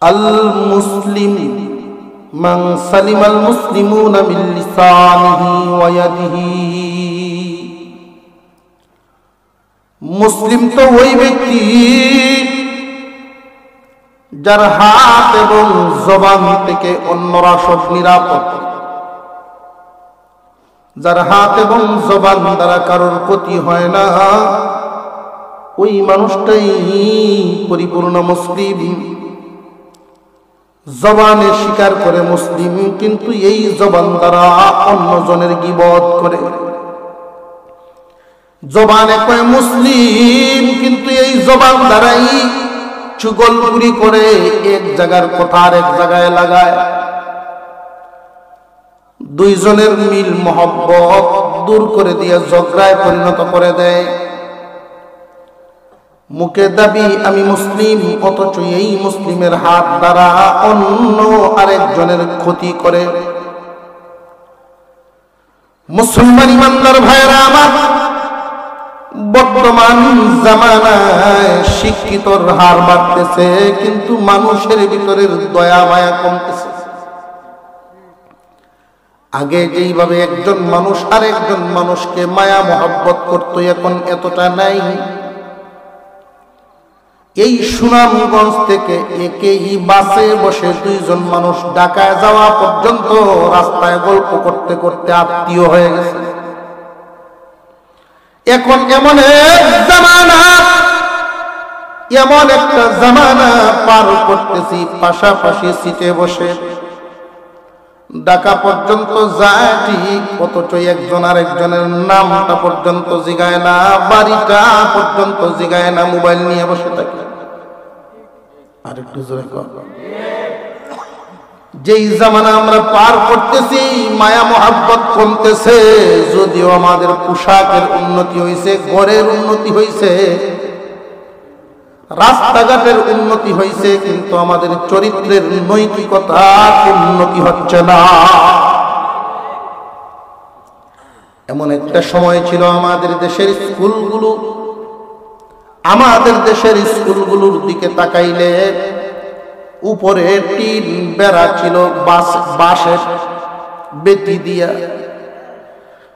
আল মুসলিম মান সালিমাল মুসলিমুনা মিন লিসানিহি ওয়া ইয়াদিহি। মুসলিম তো ওই ব্যক্তি যার হাত এবং জবান থেকে অন্যরা সব নিরাপদ, যার হাত এবং জবান দ্বারা কারোর ক্ষতি হয় না, ওই মানুষটাই পরিপূর্ণ মুসলিম। জবানে স্বীকার করে মুসলিম, কিন্তু এই জবান দ্বারা অন্যজনের গীবত করে। জবানে কয় মুসলিম, কিন্তু এই জবান দ্বারাই চুগলখুরি করে, এক জায়গার কথা আর এক জায়গায় লাগায়। দুইজনের মিল মহব্বত দূর করে দিয়ে ঝগড়ায় পরিণত করে দেয়। মুখে দাবি আমি মুসলিম, অথচ এই মুসলিমের হাত দ্বারা অন্য আরেকজনের ক্ষতি করে। মুসলমান ইমানদার ভাইরা আমার, বর্তমান জামানায় শিক্ষিতর হার বাড়তেছে, কিন্তু মানুষের ভিতরের দয়া মায়া কমতেছে। আগে যেইভাবে একজন মানুষ আরেকজন মানুষকে মায়া মহব্বত করত, এখন এতটা নাই। এই সুনামগঞ্জ থেকে একই বাসে বসে দুইজন মানুষ ঢাকায় যাওয়া পর্যন্ত রাস্তায় গল্প করতে করতে আত্মীয় হয়ে গেছে। এখন এমন একটা জামানা পার করতেছি, পাশাপাশি সিটে বসে ঢাকা পর্যন্ত যায় ঠিক, অথচ একজন আরেকজনের নামটা পর্যন্ত জিগায় না, বাড়িটা পর্যন্ত জিগায় না, মোবাইল নিয়ে বসে থাকে। আর একটু জোরে কর। যেই জামানা আমরা পার করতেছি, মায়া মহাব্বত কমতেছে। যদিও আমাদের পোশাকের উন্নতি হয়েছে, ঘরের উন্নতি হয়েছে, রাস্তাঘাটের উন্নতি হয়েছে, কিন্তু আমাদের চরিত্রের নৈতিকতার উন্নতি হচ্ছে না। এমন একটা সময় ছিল আমাদের দেশের স্কুলগুলোর দিকে তাকাইলে উপরে টিন বেড়া ছিল, বাঁশের বেতি দিয়া।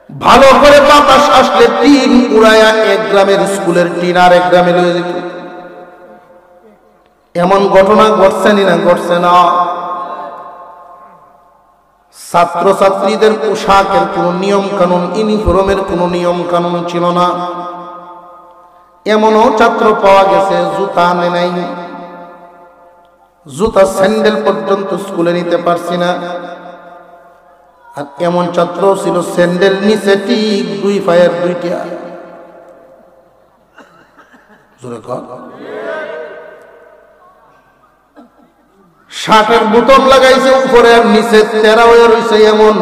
ভালো করে বাতাস আসলে টিন উড়াইয়া এক গ্রামের স্কুলের টিন আর এক গ্রামে লয়ে যেত। এমন ঘটনা ঘটছেনি না? ঘটছে না। ছাত্রছাত্রীদের পোশাকের কোনো নিয়ম কানুন, ইউনিফর্মের কোনো নিয়ম কানুন ছিল না। এমনও ছাত্র পাওয়া গেছে জুতা আনে নাই, জুতা স্যান্ডেল পর্যন্ত স্কুলে নিতে পারছি না। আর এমন ছাত্র ছিল স্যান্ডেল নিচে ঠিক 2 পায়ের 2টা। জোরে কর। শার্টের বোতাম লাগাইছে উপরে আর নিচে তেরা হয়ে রয়েছে, এমন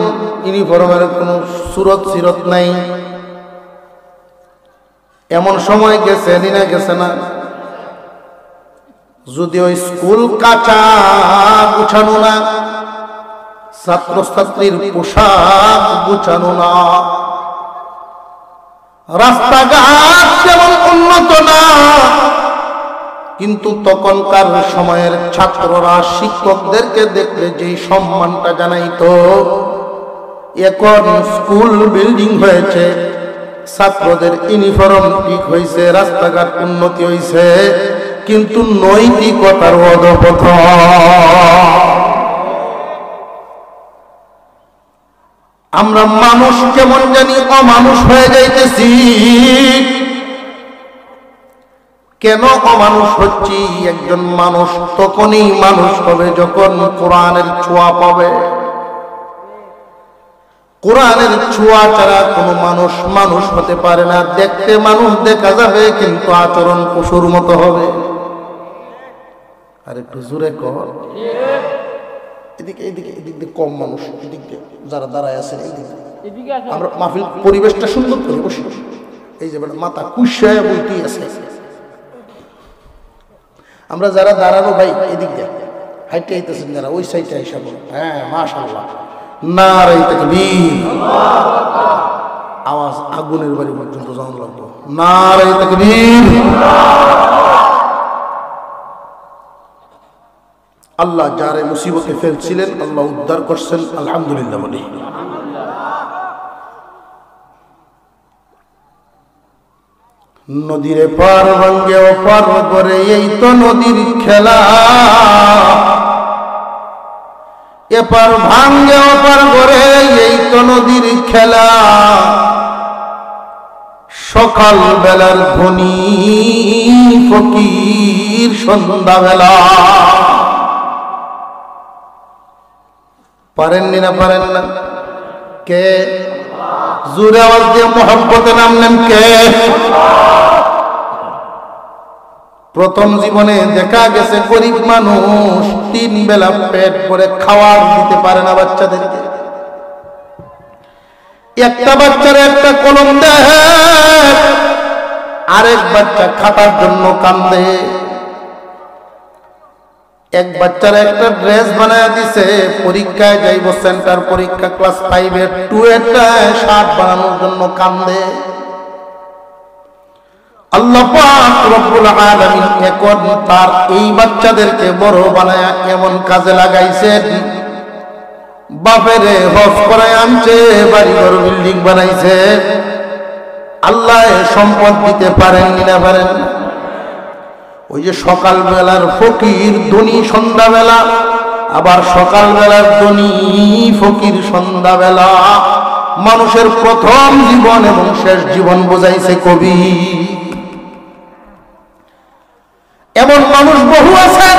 ইউনিফর্মের কোনো সুরত সিরত নাই। এমন সময় গেছে না? গেছে না? যদিও স্কুল কাঁচা গুছানো না, ছাত্রছাত্রীর পোশাক গুছানো না, রাস্তাঘাট যেমন উন্নত না, কিন্তু তখনকার সময়ের ছাত্ররা শিক্ষকদেরকে দেখলে যে সম্মানটা জানাইতো, এখন স্কুল বিল্ডিং হয়েছে, ছাত্রদের ইউনিফর্ম ঠিক হয়েছে, রাস্তাঘাট উন্নতি হয়েছে, কিন্তু নৈতিকতার অধঃপতন। আমরা মানুষ কেমন জানি অমানুষ হয়ে যাইতেছি। কেন অমানুষ হচ্ছি? একজন মানুষ তখনই মানুষ হবে যখন কোরআনের ছোঁয়া পাবে। কোরআনের ছোঁয়া ছাড়া কোনো মানুষ মানুষ হতে পারে না। দেখতে মানুষ দেখা যাবে, কিন্তু আচরণ পশুর মতো হবে। আর একটু জোরে কর। এদিক দিয়ে কম মানুষ, এদিক দিয়ে যারা দাঁড়ায় আছেন এদিকে আমরা মাহফিল পরিবেশটা সুন্দর করে বসি। এই যে মাথা কুশায় বইতেই আছে। আমরা যারা দাঁড়ানো ভাই এদিক দিয়ে হাইটে আইতেছেন, যারা ওই সাইডে আইসা বল, হ্যাঁ মাশাআল্লাহ, নারে তাকবীর। আওয়াজ আগুনের বাড়ি পর্যন্ত যাওয়া লাগবে। নারে তাকবীর। আল্লাহ যারে মুসিবতে ফেলছিলেন আল্লাহ উদ্ধার করছেন, আলহামদুলিল্লাহ বলি। নদীর পার ভাঙ্গে ওপার করে এই তো নদীর খেলা, এপার ভাঙ্গে ওপার করে এই তো নদীর খেলা। সকাল বেলার ধনী ফকির সন্ধ্যা বেলা। পারেননি না পারেন না? কে? জোরে আওয়াজ দিয়ে মোহাব্বতে নামলেন কে? প্রথম জীবনে দেখা গেছে গরিব মানুষ 3 বেলা পেট ভরে খাওয়ার দিতে পারে না বাচ্চাদেরকে। একটা বাচ্চার একটা কলম দেয়, আরেক বাচ্চা খাতার জন্য কান্দে। এক বাচ্চার একটা ড্রেস বানায় দিছে, পরীক্ষায় যাইব সেন্টার পরীক্ষা ক্লাস 5 এর 2 একটা শার্ট বানানোর জন্য কান্দে। আল্লাহ পাক রব্বুল আলামিন এখন তার এই বাচ্চাদেরকে বড় বানায়া এমন কাজে লাগাইছেন, বাপেরে হজ করায় আনছে, বাড়িঘর বিল্ডিং বানাইছে। আল্লাহ সম্পদ দিতে পারেন না পারেন? ওই যে সকাল বেলার ফকির ধনী সন্ধ্যাবেলা, আবার সকাল বেলার ধনী ফকির সন্ধ্যাবেলা। মানুষের প্রথম জীবন এবং শেষ জীবন বোঝাইছে কবি। এমন মানুষ বহু আছে,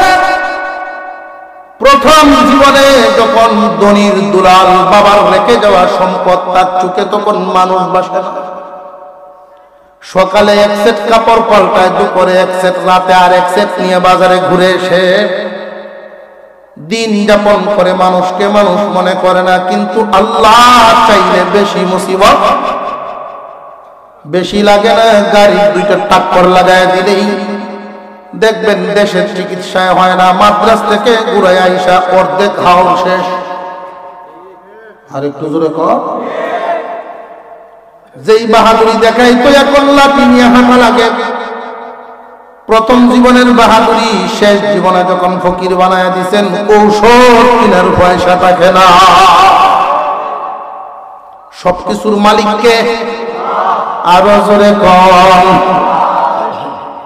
প্রথম জীবনে যখন ধনীর দুলাল বাবার রেখে যাওয়া সম্পদ তার চোখে তখন মানুষ বাসে না। সকালে 1 সেট কাপড় পাল্টায়, দুপুরে 1 সেট, রাতে আর 1 সেট নিয়ে বাজারে ঘুরে এসে দিন যাপন করে। মানুষকে মানুষ মনে করে না, কিন্তু আল্লাহ চাইলে বেশি মুসিবত বেশি লাগে না। গাড়ির 2টা টাক্কর লাগায় দিলেই দেখবেন দেশের চিকিৎসায় হয় না, মাদ্রাস থেকে ঘুরাই আইসা অর্ধেক হাওল শেষ। আর একটু জোরে কর। যেই বাহাদুরি দেখাই তো এখন লাঠি নিয়ে হাঁটা লাগে। প্রথম জীবনের বাহাদুরি শেষ জীবনে যখন ফকির বানায় দিচ্ছেন, ঔষধ কেনার পয়সা থাকে না। সবকিছুর মালিককে আরো জোরে কর।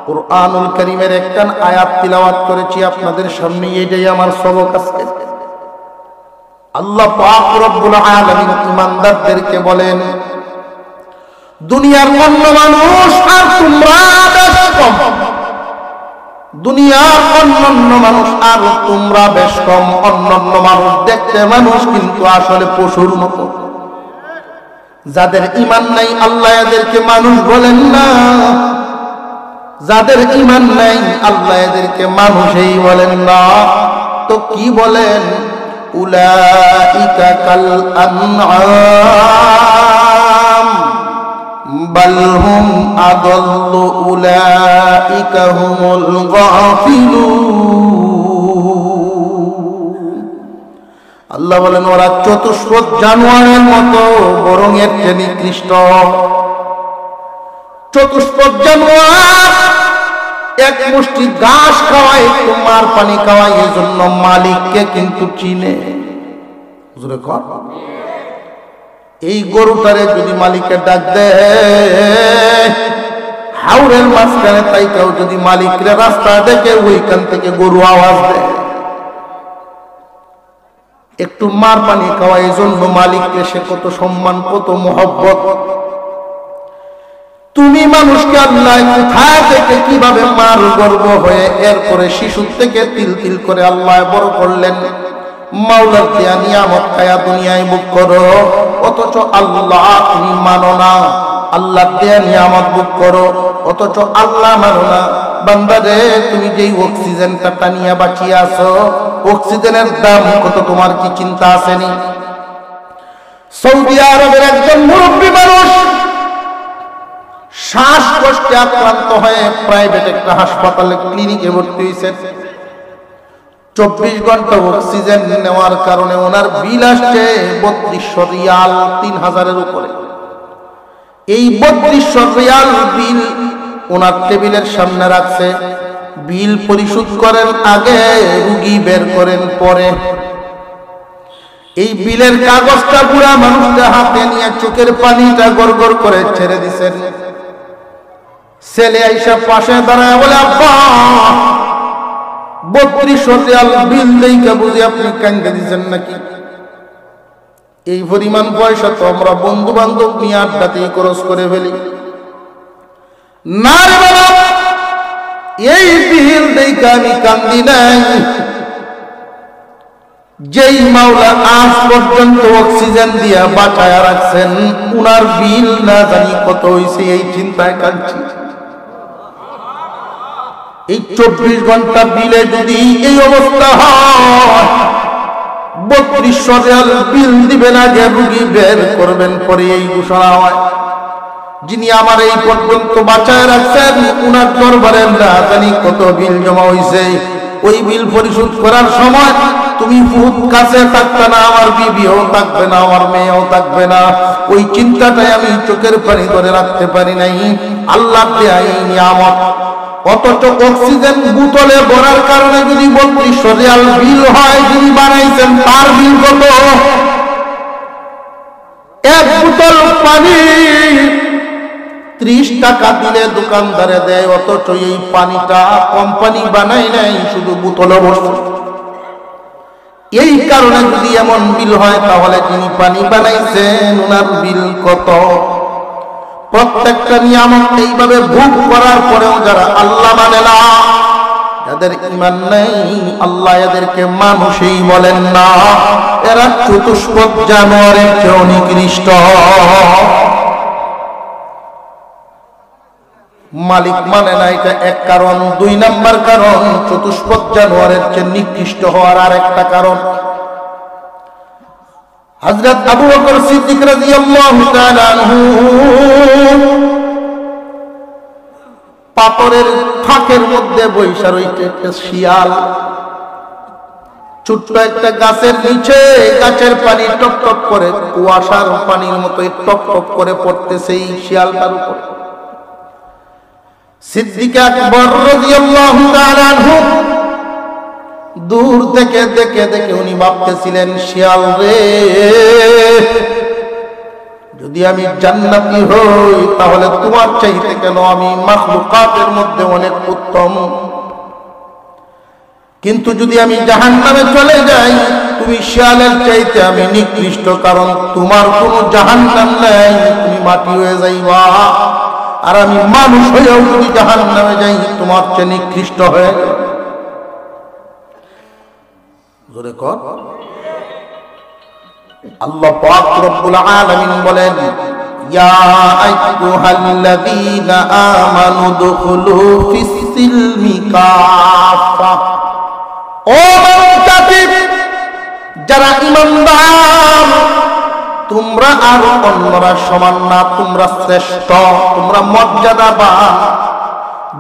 কুরআনুল কারীমের একটা আয়াত তিলাওয়াত করেছি আপনাদের সামনে, এটাই আমার সবক আজকে। আল্লাহ পাক রব্বুল আলামিন ইমানদারদেরকে বলেন, দুনিয়ার অন্য মানুষ আর তোমরা বেশ কম। দুনিয়ার অন্যান্য মানুষ আর তোমরা বেশ কম। অন্যান্য মানুষ দেখতে মানুষ, কিন্তু আসলে পশুর মতো। যাদের ঈমান নাই আল্লাহ এদেরকে মানুষ বলেন না, যাদের ঈমান নাই আল্লাহ এদেরকে মানুষই বলেন না। তো কি বলেন? উলাইকা কাল আনআম বাল হুম আদাল্লু উলাইকা হুমুল গাফিলুন। আল্লাহ বলেন ওরা চতুষ্পদ জানোয়ারের মতো, বরং এর চেয়ে নিকৃষ্ট। চতুষ্পদ জানোয়ার এক মুষ্টি ঘাস খাওয়ায়, তোমার পানি খাওয়ায়, এই জন্য মালিককে কিন্তু চিনে। এই গরুটারে যদি মালিককে ডাক দেয় হাওরের মাঝখানে, তাই কেউ যদি মালিকরে রাস্তা দেখে ওইখান থেকে গরু আওয়াজ দেয়, একটু মার পানি খাওয়ায়, এই জন্য মালিককে সে কত সম্মান, কত মোহব্বত। তুমি মানুষকে আল্লাহ কোথায় থেকে কিভাবে মার গর্ব হয়ে এরপরে শিশুর থেকে তিল তিল করে আল্লাহ বড় করলেন। মাওলার দেয়া নিয়ামত খায়া দুনিয়ায় ভোগ করো, অথচ আল্লাহ তুমি মানো না। আল্লাহর দেয়া নিয়ামত ভোগ করো, অথচ আল্লাহ মানো না। বান্দারে তুমি যেই অক্সিজেনটা টানিয়া বাঁচিয়ে আছো, অক্সিজেনের দাম কত তোমার কি চিন্তা আসেনি? সৌদি আরবের একজন মুরব্বী মানুষ শ্বাসকষ্টে আক্রান্ত হয়ে প্রাইভেট একটা হাসপাতালে ক্লিনিকে ভর্তি হয়েছে। 24 ঘন্টা অক্সিজেন নেওয়ার কারণে ওনার বিল আসছে 3200 রিয়াল, 3000-এর উপরে। এই 3200 রিয়াল বিল ওনার টেবিলের সামনে রাখছে। বিল পরিশোধ করেন আগে, রুগী বের করেন পরে। এই বিলের কাগজটা বুড়া মানুষটা হাতে নিয়ে চোখের পানিটা গড়গড় করে ছেড়ে দিছেন। ছেলে আইসা পাশে দাঁড়ায় বলে, আব্বা 3200 রিয়াল বিল দেইকা বুঝি আপনি কান্দে দিছেন নাকি? এই পরিমাণ পয়সা তো আমরা বন্ধু বান্ধব নিয়ে আড্ডাতেই খরচ করে ফেলি। না রে বাবা, এই বিল দেইকা আমি কান্দি নাই। যেই মাওলা আজ পর্যন্ত অক্সিজেন দিয়া বাঁচায়া রাখছেন, উনার বিল না জানি কত হইছে, এই চিন্তায় কাঁদছি। এই 24 ঘন্টা বিলে যদি এই অবস্থা হয়, 3200 রিয়াল বিল দিবেন আগে, রুগী বের করবেন পরে, এই ঘোষণা হয়। যিনি আমার এই পর্যন্ত বাঁচায় রাখছেন, উনার দরবারে না জানি কত বিল জমা হইছে। ওই বিল পরিশোধ করার সময় তুমি বহুত কাছে থাকবে না, আমার বিবিও থাকবে না, আমার মেয়েও থাকবে না। ওই চিন্তাটাই আমি চোখের পানি ধরে রাখতে পারি নাই। আল্লাহ দেয়া এই নিয়ামত, অথচ অক্সিজেন বোতলে ভরার কারণে যদি 3200 রিয়াল বিল হয়, যিনি বানাইছেন তার বিল কত? এক বোতল পানি 30 টাকা দিলে দোকানদারে দেয়, অথচ এই পানিটা কোম্পানি বানায় নাই, শুধু বোতলে ভরছে। এই কারণে যদি এমন বিল হয়, তাহলে যিনি পানি বানাইছেন উনার বিল কত? প্রত্যেকটা নিয়ামত এইভাবে ভোগ করার পরেও যারা আল্লাহ মানে না, যাদের ঈমান নেই, আল্লাহ এদেরকে মানুষই বলেন না, এরা চতুষ্পদ জানোয়ারের চেয়ে নিকৃষ্ট। মালিক মানে না, এটা এক কারণ। 2 নাম্বার কারণ, চতুষ্পদ জানোয়ারের চেয়ে নিকৃষ্ট হওয়ার আরেকটা কারণ, হযরত আবু বকর সিদ্দিক রাদিয়াল্লাহু তাআলা আনহু পাথরের ফাঁকের মধ্যে বৈশা রইতে একটা শিয়াল, ছোট্ট একটা গাছের নিচে, গাছের পানি টপ টপ করে কুয়াশার পানির মতো টপ টপ করে পড়তেছে এই শিয়ালটার উপর। সিদ্দিক আকবর রাদিয়াল্লাহু তাআলা আনহু দূর থেকে দেখে দেখে উনি ভাবতেছিলেন, শিয়াল রে, যদি আমি জান্নাতি হই তাহলে তোমার চাইতে কেন আমি মাখলুকাতের মধ্যে অনেক উত্তম, কিন্তু যদি আমি জাহান্নামে চলে যাই, তুমি শিয়ালের চাইতে আমি নিকৃষ্ট, কারণ তোমার কোনো জাহান্নাম নাই, তুমি মাটি হয়ে যাইবা। আর আমি মানুষ হয়েও যদি জাহান্নামে যাই, তোমার চেয়ে নিকৃষ্ট হয়ে। জোরে কর। আল্লাহ পাক রব্বুল আলামিন বলেন, ইয়া আইয়ুহাল্লাযীনা আমানু দুখুলু ফিস-সিলমি কাফা। ও জাতি, যারা ঈমানদার, তোমরা আর অন্যরা সমান না, তোমরা শ্রেষ্ঠ, তোমরা মর্যাদাবান।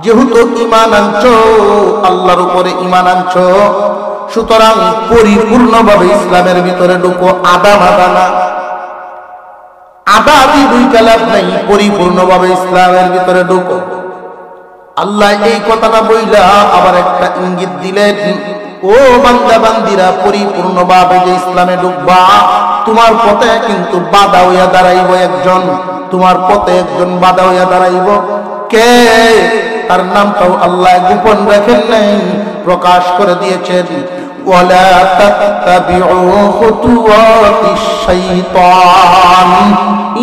যেহেতু ঈমান আনছো, আল্লাহর উপরে ঈমান আনছো, সুতরাং পরিপূর্ণভাবে ইসলামের ভিতরে ঢুকো। আদা বাদা না, আদা আদি 2 কালাম নাই, পরিপূর্ণভাবে ইসলামের ভিতরে ঢুকো। আল্লাহ এই কথাটা বইলা আবার একটা ইঙ্গিত দিলেন, ও বান্দা বান্দিরা, পরিপূর্ণভাবে যে ইসলামে ঢুকবা, তোমার পথে কিন্তু বাধা হইয়া দাঁড়াইব একজন, তোমার পথে একজন বাধা হইয়া দাঁড়াইব। কে? তার নামটাও আল্লাহ গোপন রাখেন নাই, প্রকাশ করে দিয়েছেন, ওয়ালা তাত্তাবিউ খুতুওয়াতিশ শাইতান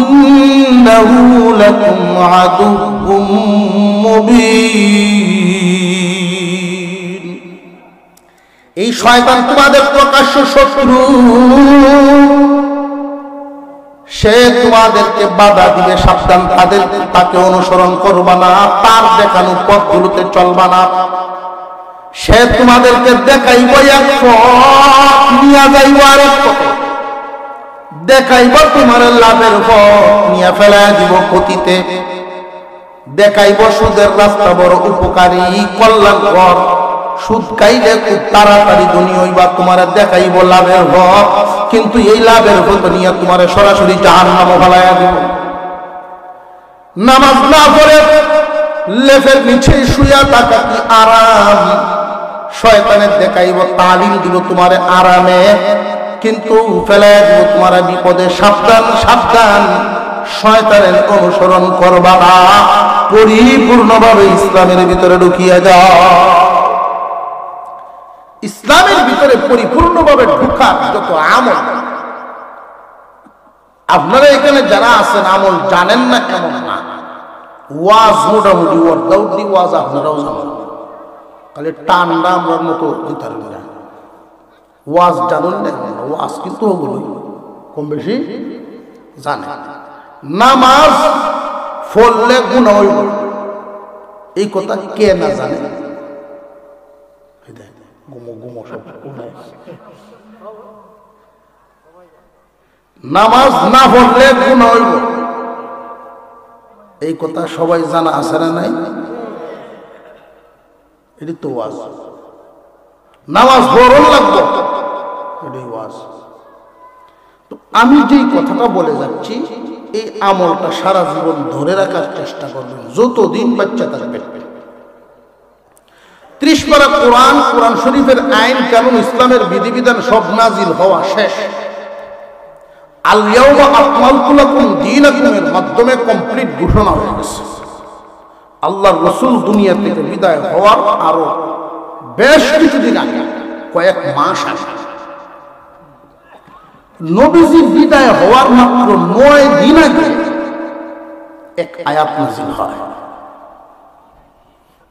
ইন্নাহু লাকুম আদুউম মুবিন। এই শয়তান তোমাদের প্রকাশ্য শত্রু, সে তোমাদেরকে বাধা দিবে, সাবধান, তাকে অনুসরণ করবা না, তার দেখানো পথগুলোতে চলবা না। সে তোমাদেরকে দেখাইব এক পথ, নিয়ে যাইব আরেক পথে, দেখাইব তোমার লাভের পথ, নিয়ে ফেলাই দিব ক্ষতিতে। দেখাইব সুদের রাস্তা বড় উপকারী, কল্যাণকর, সুদ খাইলে খুব তাড়াতাড়ি ধনী হইবা, তোমার দেখাইব লাভের পথ, কিন্তু এই লাভের পথ নিয়ে তোমার সরাসরি জাহান্নামে ফেলাইয়া দিব। নামাজ না পড়ে লেফের নিচে শুয়া থাকা কি আরাম? শয়তানের দেখাইব, তালিম দিব তোমার আরামে, কিন্তু ফেলাই দিব তোমার বিপদে। সাবধান সাবধান, শয়তানের অনুসরণ করবা না, পরিপূর্ণভাবে ইসলামের ভিতরে ঢুকিয়ে যাও। ইসলামের ভিতরে পরিপূর্ণভাবে ঢুকার যত আমল, আপনারা এখানে যারা আছেন আমল জানেন না এমন না, ওয়াজ মোটামুটি ওয়ার্দাউদ্দি ওয়াজ আপনারাও জানেন, তাহলে টান্ডা আমরার মতো দিতে পারবেন না। ওয়াজ জানুন না, ওয়াজ কিন্তু ওগুলোই কম বেশি জানে। নামাজ পড়লে গুনাহ হইব, এই কথা কে না জানে? নামাজ না পড়লে গুনাহ হইব, এই কথা সবাই জানা আছে না নাই? এটি তো ওয়াজ। নামাজ পড়ন লাগবে, এটি ওয়াজ। আমি যেই কথাটা বলে যাচ্ছি, এই আমলটা সারা জীবন ধরে রাখার চেষ্টা করবেন যতদিন বাচ্চা থাকবে। 30 পারা কোরআন, কোরআন শরীফের আইন কানুন, ইসলামের বিধিবিধান সব নাজিল হওয়া শেষ। আল ইয়াউমা আকমালতু লাকুম দীনাকুমের মাধ্যমে কমপ্লিট ঘোষণা হয়ে গেছে। আল্লাহর রাসূল দুনিয়া থেকে বিদায় হওয়ার আরো বেশ কিছুদিন আগে, কয়েক মাস আগে, নবীজি বিদায় হওয়ার মাত্র 9 দিন আগে এক আয়াত নাযিল হয়।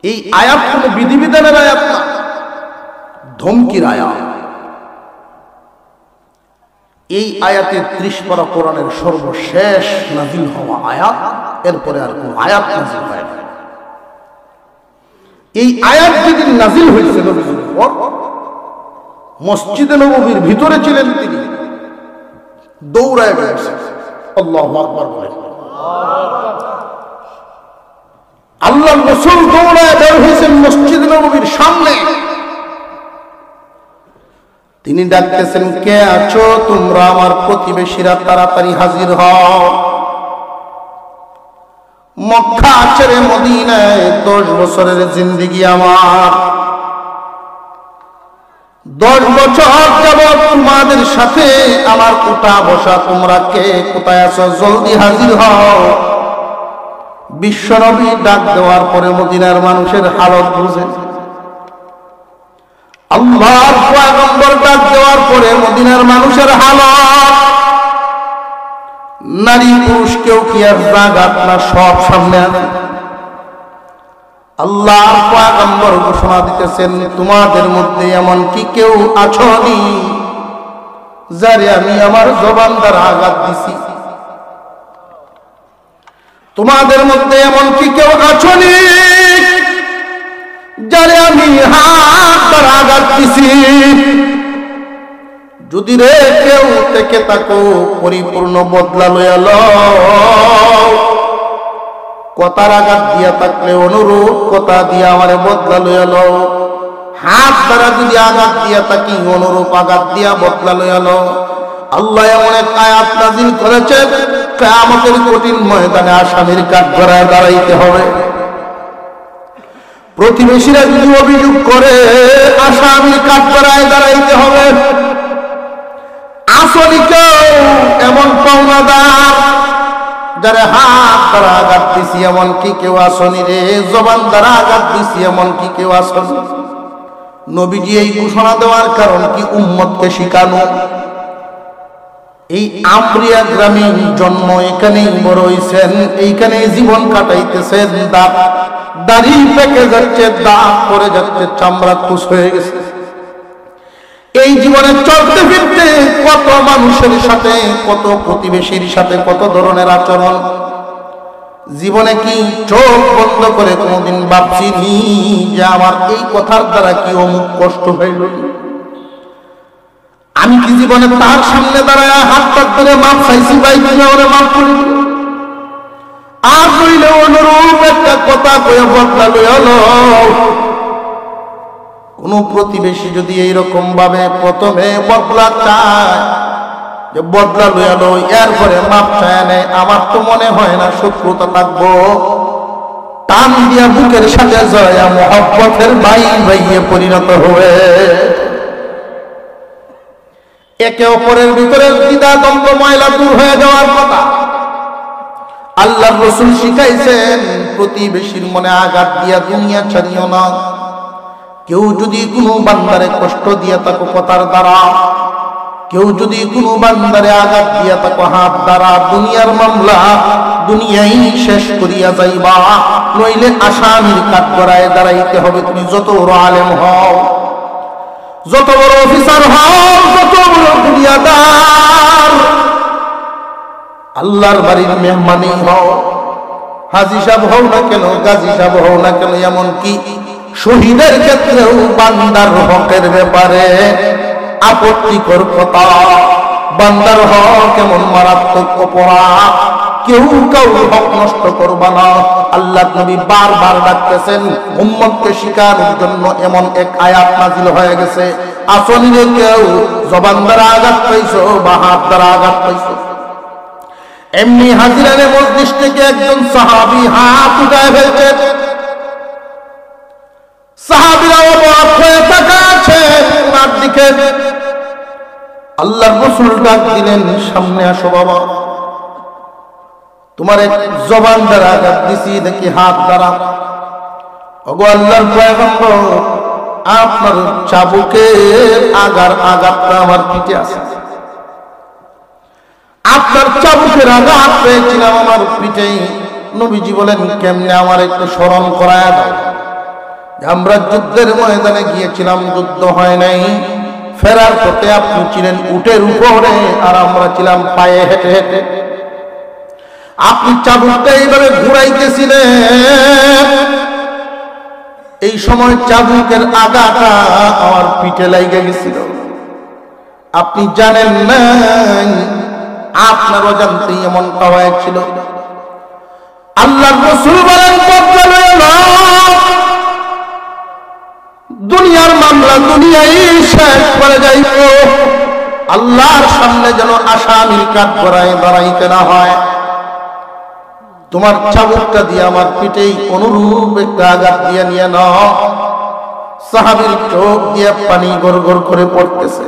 এই আয়াত কোনো বিধিবিধানের আয়াত না, ধমকির আয়াত। এই আয়াতে 30 পারা কোরআনের সর্বশেষ নাযিল হওয়া আয়াত, এরপরে আর কোন আয়াত নাযিল হয় না। এই আয়াত যেদিন নাযিল হয়েছে নবীজির উপর, মসজিদে নববীর ভিতরে ছিলেন তিনি, দৌড়ায় বেরিয়েছেন আল্লাহু আকবার বলে। আল্লাহর রাসূল দৌড়ায় বের হয়েছেন মসজিদে নববীর সামনে। তিনি ডাকতেছেন, কে আছো তোমরা আমার প্রতিবেশীরা, তাড়াতাড়ি হাজির হও। মক্কা ছেড়ে মদিনায় 10 বছরের জিন্দেগি আমার, 10 বছর যাবত তোমাদের সাথে আমার উঠা বসা, তোমরা কে কোথায় আছো জলদি হাজির হও। বিশ্বনবী ডাক দেওয়ার পরে মদিনার মানুষের হালত বুঝেন। আল্লাহর পয়গম্বর ডাক দেওয়ার পরে মদিনার মানুষের হালত, নারী পুরুষ কেউ কি আর জাগাত না, সব সামনে আছে। আল্লাহর পয়গম্বর ঘোষণা দিতেছেন, তোমাদের মধ্যে এমন কি কেউ আছনি যারে আমি আমার জবান দ্বারা আঘাত দিছি? তোমাদের মধ্যে এমন কি কেউ আছনি যারে আমি হাত দ্বারা আঘাত দিছি? যদি রে কেউ থেকে থাকো, পরিপূর্ণ বদলা লইয়া লও। কথার আঘাত দিয়া থাকলে অনুরূপ কথা দিয়া আমারে বদলা লইয়া লও। হাত দ্বারা যদি আঘাত দিয়া থাকি, অনুরূপ আঘাত দিয়া বদলা লইয়া লও। আল্লাহ এমন এক আয়াত নাযিল করেছেন, কিয়ামতের কঠিন ময়দানে আসামির কাঠগড়ায় দাঁড়াইতে হবে। প্রতিবেশীরা যদি অভিযোগ করে, আসামির কাঠগড়ায় দাঁড়াইতে হবে। আসলিকেও এমন পাওনাদার যারা হাত দ্বারা আঘাত দিছি এমন কি কেউ আসনি রে? জবান দ্বারা আঘাত দিছি এমন কি কেউ আসনি? নবীজি এই ঘোষণা দেওয়ার কারণ কি? উম্মতকে শিখানো। এই আমরিয়া গ্রামে জন্ম, এখানেই বড় হইছেন, এইখানেই জীবন কাটাইতেছেন। দাড়ি পেকে যাচ্ছে, দাঁত পড়ে যাচ্ছে, চামড়া খুশ হয়ে গেছে। এই জীবনে চলতে ফিরতে কত মানুষের সাথে, কত প্রতিবেশীর সাথে কত ধরনের আচরণ। জীবনে কি চোখ বন্ধ করে কোনোদিন ভাবছিনি যে আমার এই কথার দ্বারা কি অমুক কষ্ট হইল? আমি কি জীবনে তার সামনে দাঁড়ায় হাত পাত ধরে মাপ চাইছি, ভাই তুমি ওরে মাপ করি? আর কইলে অনুরূপ একটা কথা কয়ে বদলা লইয়া লও। কোন প্রতিবেশী যদি এইরকম ভাবে প্রথমে বদলা চায়, যে বদলা লইয়া লই, এরপরে মাপ চায় নেয়, আমার তো মনে হয় না শত্রুতা থাকবো। টান দিয়া বুকের সাথে জয়া মহব্বতের বাইয়ে পরিণত হয়ে একে অপরের ভিতরে দ্বিধা দ্বন্দ্ব ময়লা দূর হয়ে যাওয়ার কথা। আল্লাহর রাসূল শিখাইছেন প্রতিবেশীর মনে আঘাত দিয়া দুনিয়া ছাড়িও না। কেউ যদি কোনো বান্দারে কষ্ট দিয়া তাকে কথার দ্বারা, কেউ যদি কোনো বান্দারে আঘাত দিয়া তাকে হাত দ্বারা, দুনিয়ার মামলা দুনিয়াই শেষ করিয়া যাইবা, নইলে আসামির কাঠগড়ায় দাঁড়াইতে হবে। তুমি যত বড় আলেম হও, যত বড় অফিসার হও, যত বড় দুনিয়াদার, আল্লাহর বাড়ির মেহমানি হও, হাজী সাহেব হও না কেন, গাজী সাহেব হও না কেন, এমনকি শহীদের ক্ষেত্রেও বান্দার হকের ব্যাপারে আপত্তিকর কথা, বান্দার হক কেমন মারাত্মক অপরাধ, কেউ কাউ হক নষ্ট করবা না। আল্লাহ নবী বারবার ডাকতেছেন উম্মতকে শিখানোর জন্য। এমন এক আয়াত নাযিল হয়ে গেছে, আসলে কেউ জবান দ্বারা আঘাত পাইছো বা হাত দ্বারা আঘাত পাইছো, এমনি হাজিরানে মজলিস থেকে একজন সাহাবী হাত উঠায় ফেলছে, সাহাবীরা অবাক হয়ে তাকাচ্ছেন ওনার দিকে। আল্লাহর রাসূল ডাক দিলেন, সামনে আসো বাবা, তোমার এক জবান দ্বারা আঘাত দিছি দেখি হাত দ্বারা। ওগো আল্লাহর পয়গম্বর, আপনার চাবুকের আঘাতটা আমার পিঠে আছে, আপনার চাবুকের আঘাত পেয়েছিলাম আমার পিঠে। নবীজি বলেন কেমনে, আমার একটু স্মরণ করায় দাও। আমরা যুদ্ধের ময়দানে গিয়েছিলাম, যুদ্ধ হয় নাই, ফেরার পথে আপনি ছিলেন উটের উপরে আর আমরা ছিলাম পায়ে হেঁটে হেঁটে। আপনি চাবুকটা এইভাবে ঘুরাইতেছিলেন, এই সময় চাবুকের আঘাতটা আমার পিঠে লাগিয়ে গেছিল। আপনি জানেন না, আপনার অজান্তেই এমনটা হয়েছিল। আল্লাহর রাসূল বলেন দুনিয়ার মামলা দুনিয়ায় শেষ করে যাইব, আল্লাহর সামনে যেন আসামির কাঠগড়ায় দাঁড়াইতে না হয়। তোমার চাবুকটা দিয়ে আমার পিঠেই অনুরূপ একটা আঘাত দিয়ে নিয়ে নাও। সাহাবীর চোখ দিয়ে পানি গড় গড় করে পড়তেছে।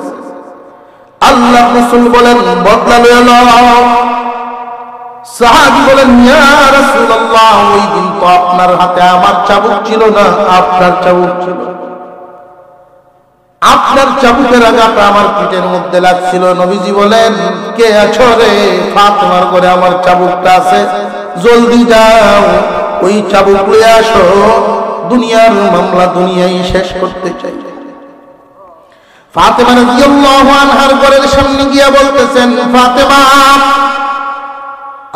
আল্লাহর রাসূল বলেন বদলা লয়ে নাও। সাহাবী বলেন ইয়া রাসূলুল্লাহ, ওই দিন তো আপনার হাতে আমার চাবুক ছিল না, আপনার চাবুক ছিল। আপনার চাবুকের আঘাত আমার পিঠের মধ্যে লাগছিল। নবীজি বলেন কে আছো রে? ফাতেমার ঘরে আমার চাবুকটা আছে, জলদি যাও ওই চাবুক নিয়ে আসো, দুনিয়ার মামলা দুনিয়ায় শেষ করতে চাই। ফাতেমা রাদিয়াল্লাহু আনহার ঘরের সামনে গিয়া বলতেছেন, ফাতেমা,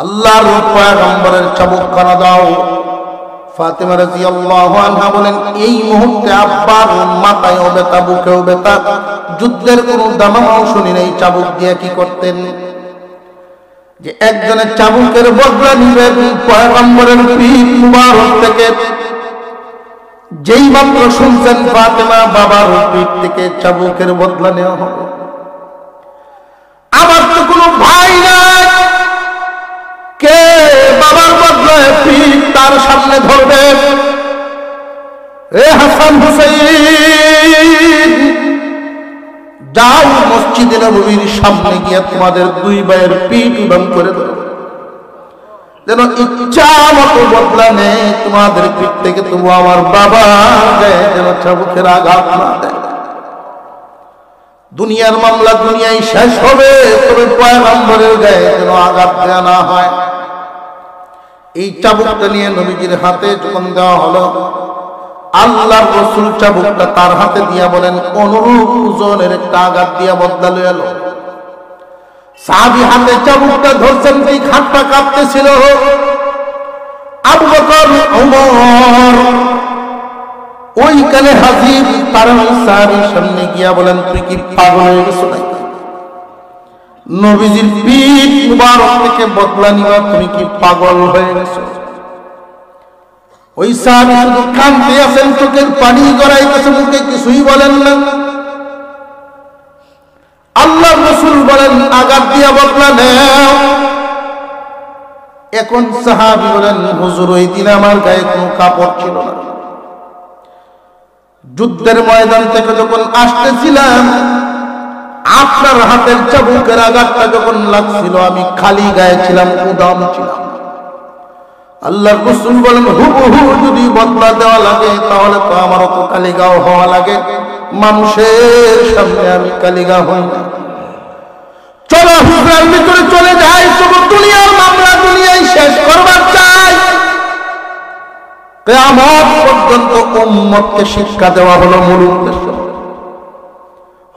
আল্লাহর পয়গম্বরের চাবুকখানা দাও। ফাতেমা রাদিয়াল্লাহু আনহা বলেন এই মুহূর্তে আব্বার মাথায়ও ব্যথা, বুকেও ব্যথা, যুদ্ধের কোনো দামামাও শুনি নাই। চাবুক দিয়ে কি করতেন? যে একজনের চাবুকের বদলা নিবেন পয়গম্বরের পিঠ মুবারক থেকে। যেই মাত্র শুনছেন ফাতেমা বাবার পিঠ থেকে চাবুকের বদলা নেওয়া হবে, আমার তো কোনো ভাই নাই, কে বাবার বদলায় পিঠ তার সামনে ধরবে? এ হাসান হুসাইন, যাও মসজিদে নববীর সামনে গিয়ে তোমাদের দুই ভাইয়ের পিঠ উদম করে দাও, যেন ইচ্ছা মতো বদলা নেই তোমাদের পিঠ থেকে। তবু আমার বাবা গায়ে যেন চাবুকের আঘাত না দেয়। দুনিয়ার মামলা দুনিয়ায় শেষ হবে, তবে পয়গম্বরের গায়ে যেন আঘাত দেওয়া না হয়। এই চাবুকটা নিয়ে নবীজির হাতে যখন দেওয়া হলো, আল্লাহর রাসূল চাবুকটা তার হাতে দিয়া বলেন অনুরূপ ওজনের একটা আঘাত দিয়া বদলা লয়ে এলো। সাহাবী হাতে চাবুকটা ধরছেন, এই হাতটা কাঁপতেছিল। আবু বকর, ওমর ওইখানে হাজির, তারা সাহাবীর সামনে গিয়া বলেন তুই কি পাগল হয়ে গেছো নাকি? নবীজির পিঠ মুবারক থেকে বদলা নিবা, তুমি কি পাগল হয়ে গেছো? ওই সাহাবী শুধু কাঁদতে আছেন, চোখের পানি গড়াইতেছে, মুখে কিছুই বলেন না। আল্লাহর রাসূল বলেন আঘাত দিয়া বদলা নেও। এখন সাহাবী বলেন, হুজুর ওই দিন আমার গায়ে কোনো কাপড় ছিল না। যুদ্ধের ময়দান থেকে যখন আসতেছিলাম, আপনার হাতের চাবুকের আঘাতটা যখন লাগছিল, আমি খালি গায়ে ছিলাম, উদাম ছিলাম। আল্লাহর রাসূল বলেন, হুবহু যদি বদলা দেওয়া লাগে তাহলে তো আমারও তো কালিগাও হওয়া লাগে। মানুষের সামনে আমি কালিগা হই না। চলো হুজরার ভিতরে চলে যাই, তবু দুনিয়ার মামলা দুনিয়ায় শেষ করবার চাই। কিয়ামত পর্যন্ত উম্মতকে শিক্ষা দেওয়া হলো মূল উদ্দেশ্য।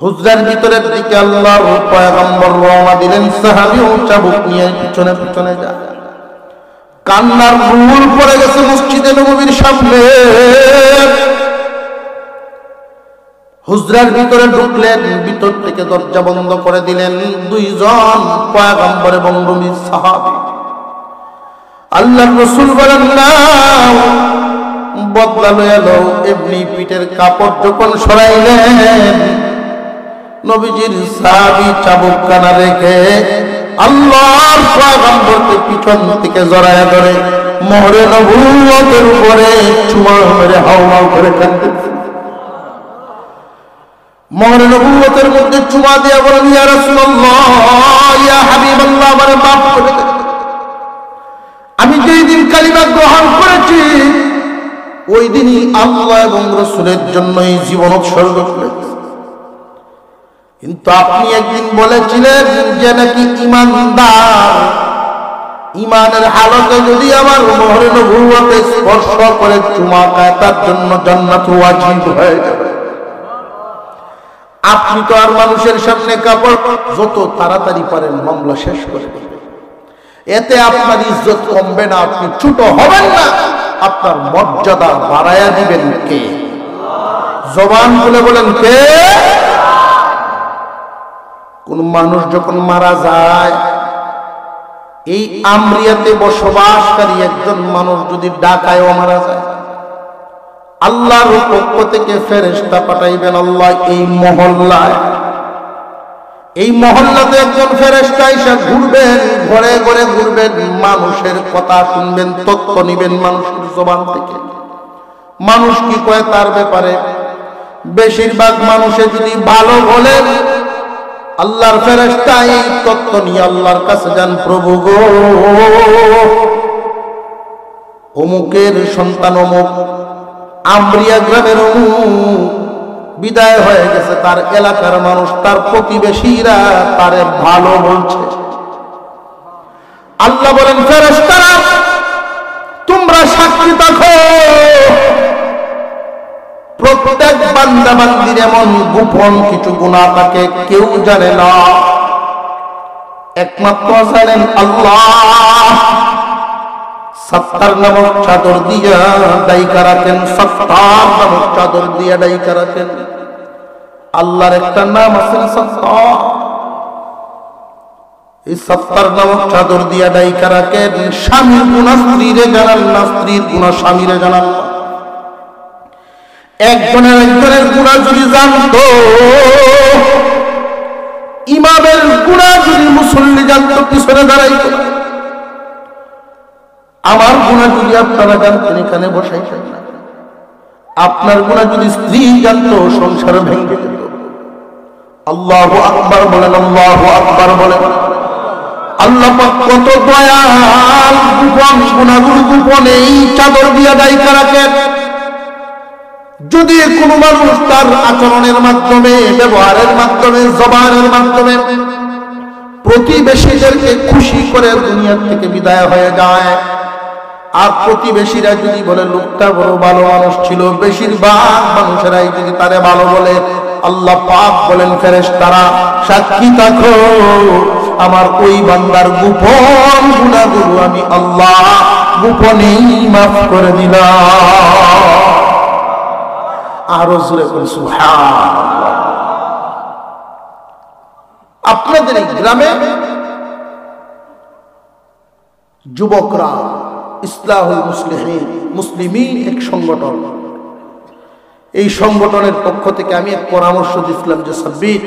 হুজরার ভিতরের দিকে আল্লাহর পয়গম্বর রওনা দিলেন, সাহাবীও চাবুক নিয়ে পিছনে পিছনে যায়। কান্নার রুল পড়ে গেছে মসজিদে নববীর সামনে। হুজরার ভিতরে ঢুকলেন, ভিতর থেকে দরজা বন্ধ করে দিলেন দুইজন পয়গম্বর এবং নবীর সাহাবী। আল্লাহর রাসূল বলেন, না বদলা লয়ে লও। এমনি পিঠের কাপড় যখন সরাইলেন, নবীজির সাহাবী চাবুক কানা রেখে আল্লাহর পয়গম্বরকে পিছন থেকে জড়ায়া ধরে মোহরে নবুয়তের উপরে চুমা মেরে হাওমাও করে কাঁদতেছে। মোহরে নবুয়তের মধ্যে চুমা দিয়া বলেন, ইয়া রাসূলুল্লাহ, ইয়া হাবিবাল্লাহ, আমারে মাফ করে দেন। আমি যেই দিন কালিমা গ্রহণ করেছি ওই দিনই আল্লাহ এবং রাসূলের জন্য এই জীবন উৎসর্গ করেছি। কিন্তু আপনি একদিন বলেছিলেন যে নাকি ঈমানদার ঈমানের হালতে যদি আমার মোহরে নবুয়তে স্পর্শ করে চুমা খায় তার জন্য জান্নাত ওয়াজিব হয়ে যাবে। আপনি তো আর মানুষের সামনে কাপড় যত তাড়াতাড়ি পারেন মামলা শেষ করে দেবেন, এতে আপনার ইজ্জত কমবে না, আপনি ছোট হবেন না, আপনার মর্যাদা বাড়ায়া দিবেন কে? জবান খুলে বলেন কে? কোন মানুষ যখন মারা যায়, এই আমরিয়াতে বসবাসকারী একজন মানুষ যদি ঢাকায়ও মারা যায়, আল্লাহর পক্ষ থেকে ফেরেশতা পাঠাইবেন আল্লাহ এই মহল্লাতে একজন ফেরেশতা এসে ঘুরবেন, ঘরে ঘরে ঘুরবেন, মানুষের কথা শুনবেন, তথ্য নিবেন মানুষের জবান থেকে। মানুষ কি কয় তার ব্যাপারে। বেশিরভাগ মানুষে যদি ভালো বলেন, আল্লাহর ফেরেশতা এই তথ্য নিয়ে আল্লাহর কাছে যান, প্রভু গো, অমুকের সন্তান অমুক আমরিয়া গ্রামের অমুক বিদায় হয়ে গেছে, তার এলাকার মানুষ, তার প্রতিবেশীরা তারে ভালো বলছে। আল্লাহ বলেন, ফেরেশতারা তোমরা সাক্ষী থাকো, প্রত্যেক বান্দা বান্দির এমন গোপন কিছু গুনাহ থাকে কেউ জানে না, একমাত্র জানেন আল্লাহ। সত্তার নামক চাদর দিয়া ডাইকা রাখেন, সত্তার নামক চাদর দিয়া ডাইকা রাখেন। আল্লাহর একটা নাম আছে সত্তার, এই সত্তার নামক চাদর দিয়া ডাইকা রাখেন। স্বামীর গুনাহ স্ত্রীরে জানান না, স্ত্রীর গুনাহ স্বামীরে জানান না। একজনের গুনাহ যদি জানতো, ইমামের গুনাহ যদি মুসল্লি জানতো পিছনে দাঁড়াইতো। আমার গুনাহ যদি আপনারা জানতেন এখানে বসাইতেন না। আপনার গুনাহ যদি স্ত্রী জানতো সংসার ভেঙে যেত। আল্লাহু আকবার বলেন, আল্লাহু আকবার বলেন। আল্লাহ পাক কত দয়াল, গোপন গুনাহগুলো গোপনেই চাদর দিয়া ডাইকা রাখেন। যদি কোনো মানুষ তার আচরণের মাধ্যমে, ব্যবহারের মাধ্যমে, জবানের মাধ্যমে প্রতিবেশীদেরকে খুশি করে দুনিয়া থেকে বিদায় হয়ে যায়, আর প্রতিবেশীরা যদি বলে লোকটা বড় ভালো মানুষ ছিল, বেশিরভাগ মানুষেরাই যদি তারে ভালো বলে, আল্লাহ পাক বলেন, ফেরেশতারা সাক্ষী থাকো, আমার ওই বান্দার গোপন গুনাহগুলো আমি আল্লাহ গোপনেই মাফ করে দিলাম। আরো জোরে করে সুবহানাল্লাহ। আপনাদের এই গ্রামে যুবকরা ইসলাহুল মুসলিমিন এক সংগঠন, এই সংগঠনের পক্ষ থেকে আমি এক পরামর্শ দিয়েছিলাম যে সাব্বির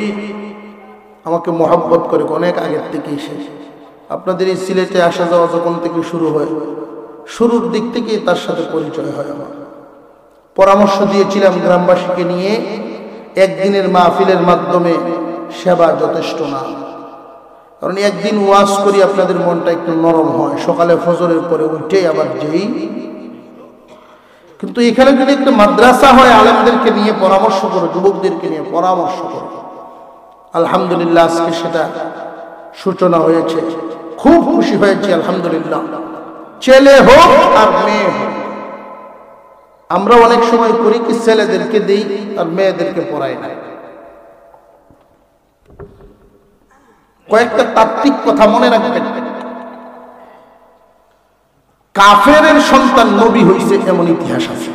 আমাকে মহব্বত করে অনেক আগের থেকে এসে আপনাদের এই সিলেটে আসা যাওয়া যখন থেকে শুরু হয়, শুরুর দিক থেকেই তার সাথে পরিচয় হয় আমার। পরামর্শ দিয়েছিলাম গ্রামবাসীকে নিয়ে, একদিনের মাহফিলের মাধ্যমে সেবা যথেষ্ট না, কারণ একদিন ওয়াজ করি আপনাদের মনটা একটু নরম হয়, সকালে ফজরের পরে উঠে আবার যেই। কিন্তু এখানে যদি একটা মাদ্রাসা হয়, আলেমদেরকে নিয়ে পরামর্শ করো, যুবকদেরকে নিয়ে পরামর্শ করো, আলহামদুলিল্লাহ আজকে সেটা সূচনা হয়েছে। খুব খুশি হয়েছি আলহামদুলিল্লাহ। ছেলে হোক আর মেয়ে হোক, আমরা অনেক সময় করি কি ছেলেদেরকে দেই আর মেয়েদেরকে পড়াই না। কয়েকটা তাত্ত্বিক কথা মনে রাখবেন। কাফেরের সন্তান নবী হইছে এমন ইতিহাস আছে।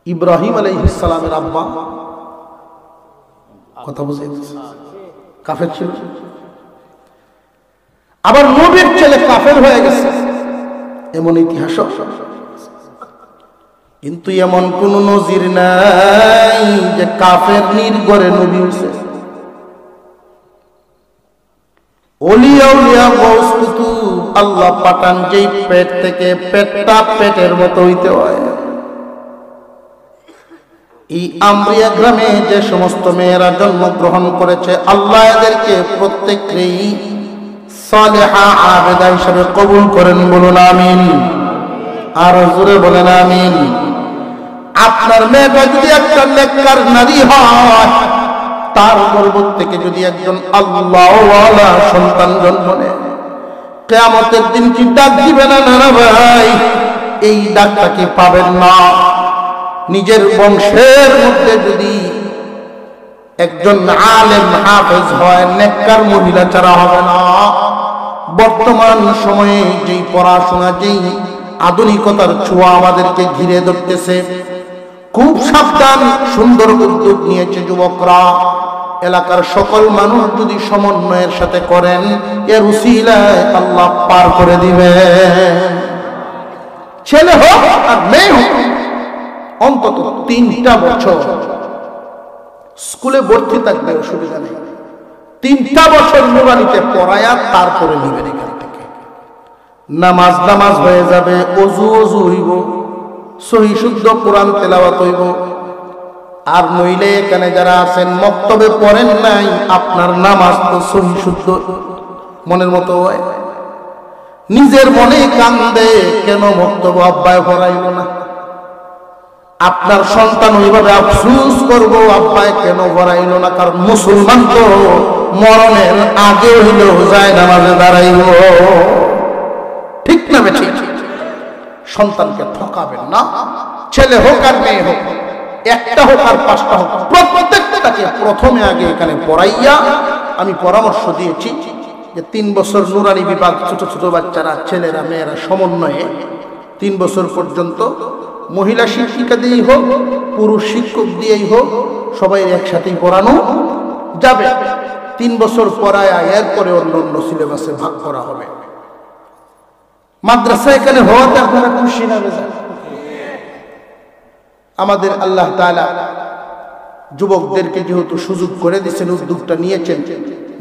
ইব্রাহিম আলাইহিস সালামের আব্বা, কথা বুঝে, কাফের ছিল, আবার নবীর ছেলে কাফের হয়ে গেছে এমন ইতিহাস। কিন্তু এমন কোন নজির নাই যে কাফের নির্গরে নবী হইছে। ওলিয়া উলিয়া গৌস কুতুব আল্লাহ পাঠান যেই পেট থেকে, পেটটা পেটের মতো হইতে হয়। এই আমরিয়া গ্রামে যে সমস্ত মেয়েরা জন্মগ্রহণ করেছে, আল্লাহ এদেরকে প্রত্যেককেই সালেহা আবেদা হিসেবে কবুল করেন, বলুন আমিন। আর জোরে বলেন আমিন। আপনার মেয়েটা যদি একটা নেককার নারী হয়, তার গর্ভ থেকে যদি একজন আল্লাহওয়ালা সন্তান জন্ম নেয়, কিয়ামতের দিন কি ডাক দিবে না? না ভাই, এই ডাকটা কি পাবেন না? নিজের বংশের মধ্যে যদি একজন আলেম হাফেজ হয়, নেককার মহিলা ছাড়া হবে না। বর্তমান সময়ে যেই পড়াশোনা, যেই আধুনিকতার ছোঁয়া আমাদেরকে ঘিরে ধরতেছে, খুব সাবধান। সুন্দর উদ্যোগ নিয়েছে যুবকরা। এলাকার সকল মানুষ যদি সমন্বয়ের সাথে করেন, এর উসিলায় আল্লাহ পার করে দিবে। ছেলে হোক আর মেয়ে হোক, অন্তত 3টা বছর স্কুলে ভর্তি থাকবে, অসুবিধা নেই। 3টা বছর নুরানিতে পড়ায়া তারপরে নিবেন এখান থেকে। নামাজ হয়ে যাবে, অজু হইব, সহি শুদ্ধ কোরআন তেলাওয়াত হইব। আর নইলে এখানে যারা আছেন মক্তবে পড়েন নাই, আপনার নামাজ তো সহি শুদ্ধ মনের মতো হয়। নিজের মনে কান্দে, কেন মক্তব আব্বায় পড়াইল না। আপনার সন্তান ওইভাবে আফসোস করব, আব্বায় কেন পড়াইল না। কারণ মুসলমান তো মরণের আগে হইলেও যায় নামাজে দাঁড়াইব, ঠিক না বেঠি? সন্তানকে ঠকাবেন না। ছেলে হোক আর মেয়ে হোক, একটা হোক আর 5টা হোক, প্রত্যেকটাকে প্রথমে আগে এখানে পড়াইয়া আমি পরামর্শ দিয়েছি যে 3 বছর নুরানি বিভাগ, ছোট ছোট বাচ্চারা, ছেলেরা মেয়েরা সমন্বয়ে 3 বছর পর্যন্ত মহিলা শিক্ষিকা দিয়েই হোক, পুরুষ শিক্ষক দিয়েই হোক, সবাই একসাথেই পড়ানো যাবে। 3 বছর পড়ায় এরপরে অন্য অন্য সিলেবাসে ভাগ করা হবে। মাদ্রাসা এখানে হওয়াতে আপনারা খুশি না বেজার? আমাদের আল্লাহ তাআলা যুবকদেরকে যেহেতু সুযোগ করে দিয়েছেন, উদ্যোগটা নিয়েছেন,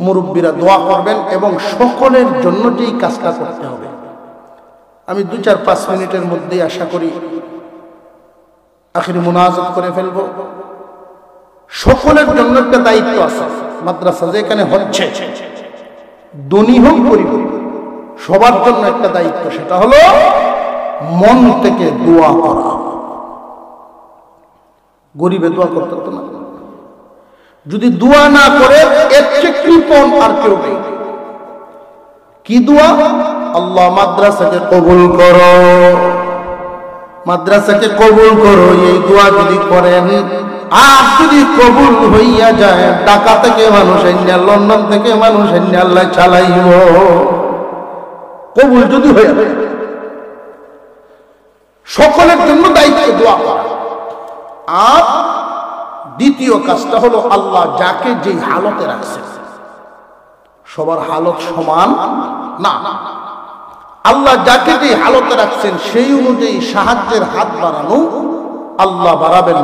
মুরব্বীরা দোয়া করবেন এবং সকলের জন্য যেই কাজটা করতে হবে। আমি 2-4-5 মিনিটের মধ্যেই আশা করি আখিরি মুনাজাত করে ফেলবো। সকলের জন্য একটা দায়িত্ব আছে। মাদ্রাসা যেখানে হচ্ছে, ধনী হোক গরিব হোক, সবার জন্য একটা দায়িত্ব, সেটা হলো মন থেকে দোয়া করা। গরিবে দোয়া করতে হতো না? যদি দোয়া না করে, এর চেয়ে কৃপণ আর কেউ নেই। কি দোয়া? আল্লাহ মাদ্রাসাকে কবুল করো, মাদ্রাসাকে কবুল করো। এই দোয়া যদি করেন, আর যদি কবুল হইয়া যায়, ঢাকা থেকে মানুষ এনে, লন্ডন থেকে মানুষ এনে আল্লাহ চালাইব। কবুল যদি হয়ে যায়, সকলের জন্য দায়িত্ব দোয়া করা। আর দ্বিতীয় কাজটা হলো, আল্লাহ যাকে যেই হালতে রাখছে, সবার হালত সমান না। আল্লাহ যাকে যেই হালতে রাখছেন সেই অনুযায়ী সাহায্যের হাত বাড়ানো, আল্লাহ বাড়াবেন।